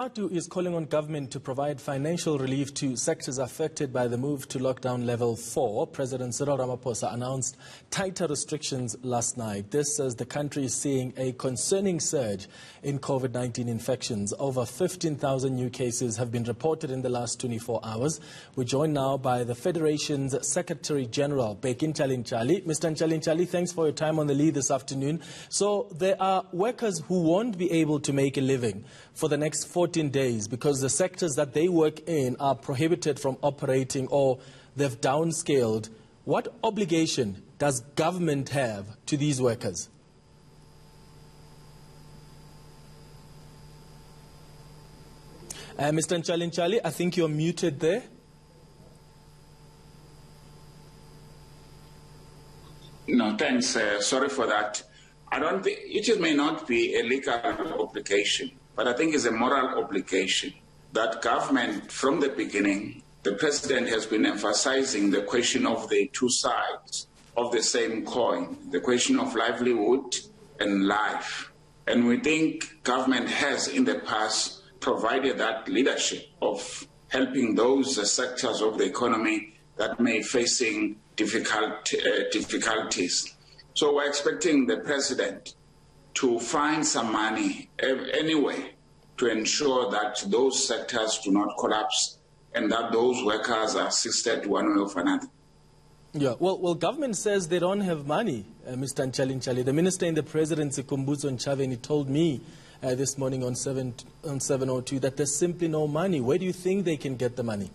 Cosatu is calling on government to provide financial relief to sectors affected by the move to lockdown level 4. President Cyril Ramaphosa announced tighter restrictions last night. This as the country is seeing a concerning surge in COVID-19 infections. Over 15,000 new cases have been reported in the last 24 hours. We're joined now by the Federation's Secretary General, Bheki Ntshalintshali. Mr. Ntshalintshali, thanks for your time on the lead this afternoon. So there are workers who won't be able to make a living for the next 14 days because the sectors that they work in are prohibited from operating or they've downscaled. What obligation does government have to these workers? Mr. Ntshalintshali, I think you're muted there. No, thanks. Sorry for that. I don't think it may not be a legal obligation, but I think it's a moral obligation that government, from the beginning, the president has been emphasizing the question of the two sides of the same coin, the question of livelihood and life. And we think government has in the past provided that leadership of helping those sectors of the economy that may be facing difficulties. So we're expecting the president to find some money anyway to ensure that those sectors do not collapse and that those workers are assisted one way or another. Yeah, well, government says they don't have money, Mr. Ntshalintshali. The minister in the presidency, Kumbuzo Nchaveni, told me this morning on 702 that there's simply no money. Where do you think they can get the money?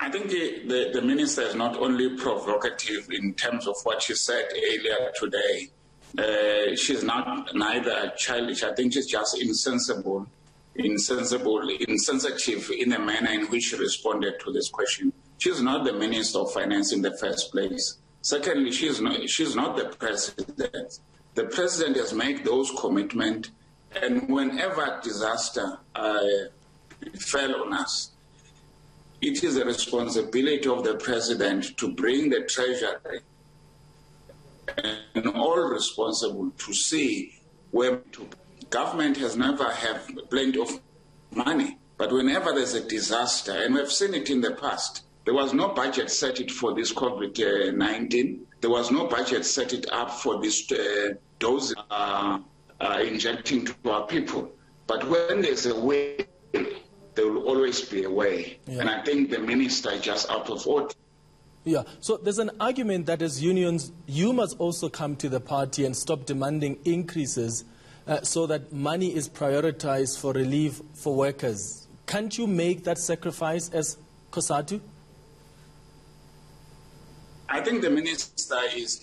I think the minister is not only provocative in terms of what she said earlier today. She's not neither childish. I think she's just insensitive in the manner in which she responded to this question. She's not the Minister of Finance in the first place. Secondly, she's not the president. The president has made those commitments, and whenever disaster fell on us, it is the responsibility of the president to bring the treasury and all responsible to see where to. Government has never had plenty of money, but whenever there's a disaster, and we've seen it in the past, there was no budget set it for this COVID-19. There was no budget set it up for this dose injecting to our people. But when there's a way, there will always be a way. Yeah. And I think the minister is just out of order. Yeah, so there's an argument that as unions, you must also come to the party and stop demanding increases so that money is prioritized for relief for workers. Can't you make that sacrifice as Cosatu? I think the minister is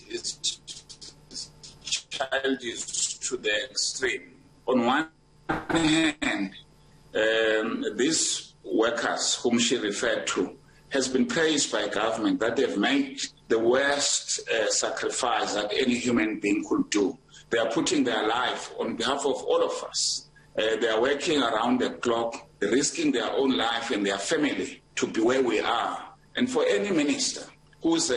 childish to the extreme. On one hand, these workers whom she referred to has been praised by government that they've made the worst sacrifice that any human being could do. They are putting their life on behalf of all of us. They are working around the clock, risking their own life and their family to be where we are. And for any minister who's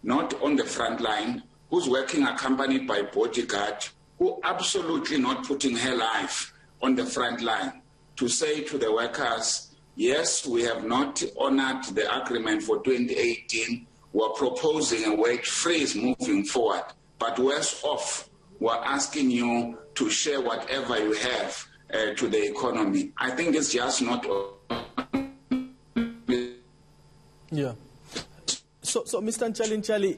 not on the front line, who's working accompanied by bodyguard, who absolutely not putting her life on the front line, to say to the workers, yes, we have not honored the agreement for 2018. We're proposing a wage freeze moving forward. But worse off, we're asking you to share whatever you have to the economy. I think it's just not. Yeah. So Mr. Ntshalintshali,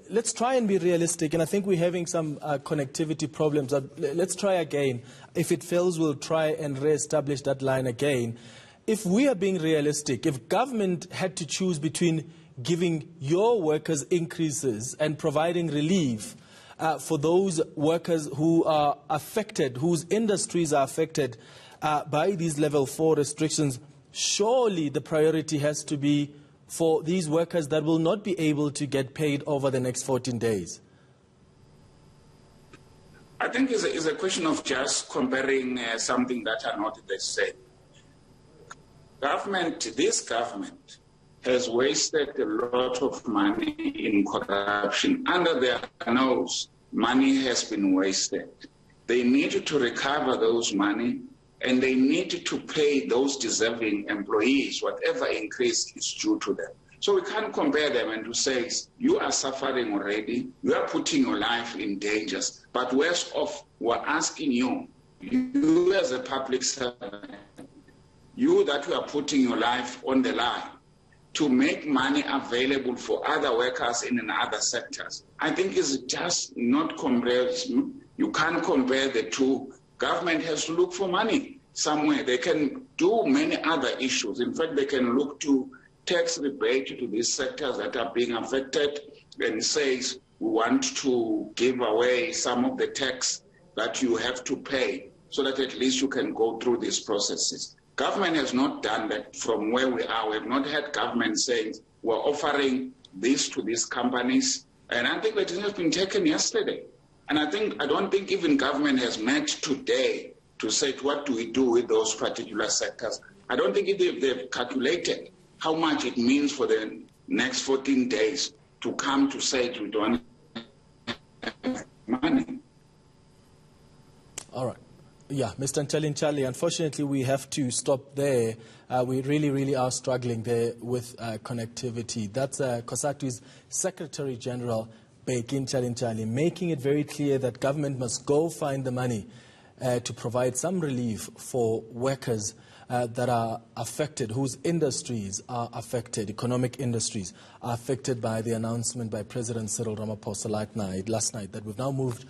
let's try and be realistic, and I think we're having some connectivity problems. Let's try again. If it fails, we'll try and re-establish that line again. If we are being realistic, if government had to choose between giving your workers increases and providing relief for those workers who are affected, whose industries are affected by these level 4 restrictions, surely the priority has to be for these workers that will not be able to get paid over the next 14 days? I think it's a question of just comparing something that are not the same. This government has wasted a lot of money in corruption. Under their nose, money has been wasted. they need to recover those money, and they need to pay those deserving employees whatever increase is due to them. So we can't compare them and to say, you are suffering already, you are putting your life in danger, but worse off, we're asking you, you as a public servant, you that you are putting your life on the line to make money available for other workers in other sectors. I think it's just not comparable. You can't compare the two. Government has to look for money somewhere. They can do many other issues. In fact, they can look to tax rebate to these sectors that are being affected and says, we want to give away some of the tax that you have to pay so that at least you can go through these processes. Government has not done that from where we are. We have not had government saying we're offering this to these companies. And I think that it has been taken yesterday. And I don't think even government has met today to say what do we do with those particular sectors. I don't think they've calculated how much it means for the next 14 days to come to say we don't have money. All right. Yeah, Mr. Ntshalintshali, unfortunately we have to stop there. We really are struggling there with connectivity. That's Cosatu's Secretary General, Bheki Ntshalintshali, making it very clear that government must go find the money to provide some relief for workers that are affected, whose industries are affected, economic industries are affected by the announcement by President Cyril Ramaphosa last night that we've now moved